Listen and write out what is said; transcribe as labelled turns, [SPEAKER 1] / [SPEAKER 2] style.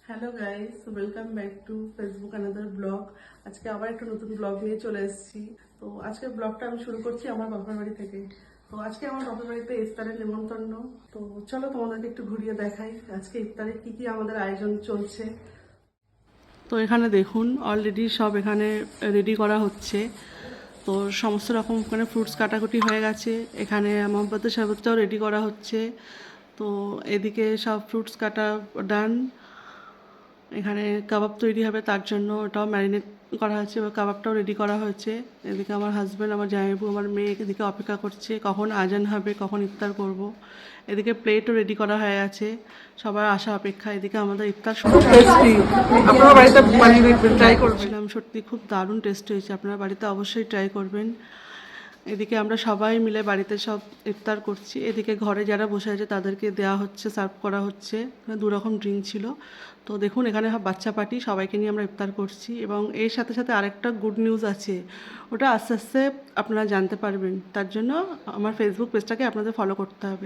[SPEAKER 1] Hello guys, welcome back to Facebook another blog. আজকে আবার একটা নতুন ব্লগ নিয়ে চলে এসেছি। তো আজকের ব্লগটা আমি শুরু করছি আমার বাপের বাড়ি থেকে। তো আজকে আমার বাপের বাড়িতে ইফতারের নেমন্তন্ন। তো চলো তোমাদেরকে একটু ঘুরিয়ে দেখাই আজকে ইফতারে কি কি আমাদের আয়োজন চলছে। তো এখানে দেখুন অলরেডি সব এখানে রেডি করা হচ্ছে। তো সমস্ত রকম ওখানে ফ্রুটস কাটাকুটি হয়ে গেছে। এখানে মোমবাতি শরবতটাও রেডি করা হচ্ছে। তো এদিকে সব ফ্রুটস কাটা ডান। এখানে কাবাব তৈরি হবে, তার জন্য ওটাও ম্যারিনেট করা হয়েছে, এবার কাবাবটাও রেডি করা হয়েছে। এদিকে আমার হাজব্যান্ড, আমার জামাইবাবু, আমার মেয়ে এদিকে অপেক্ষা করছে কখন আজান হবে, কখন ইফতার করব। এদিকে প্লেটও রেডি করা হয়ে গেছে, সবার আশা অপেক্ষা। এদিকে আমাদের ইফতার শুরু। আপনারা বাড়িতে বানিয়ে দেখবেন, ট্রাই করবেন। সত্যি খুব দারুণ টেস্ট হয়েছে, আপনারা বাড়িতে অবশ্যই ট্রাই করবেন। এদিকে আমরা সবাই মিলে বাড়িতে সব ইফতার করছি। এদিকে ঘরে যারা বসে আছে তাদেরকে দেওয়া হচ্ছে, সার্ভ করা হচ্ছে। দু রকম ড্রিঙ্ক ছিল। তো দেখুন এখানে বাচ্চা পার্টি, সবাইকে নিয়ে আমরা ইফতার করছি। এবং এর সাথে সাথে আরেকটা গুড নিউজ আছে, ওটা আস্তে আস্তে আপনারা জানতে পারবেন। তার জন্য আমার ফেসবুক পেজটাকে আপনাদের ফলো করতে হবে।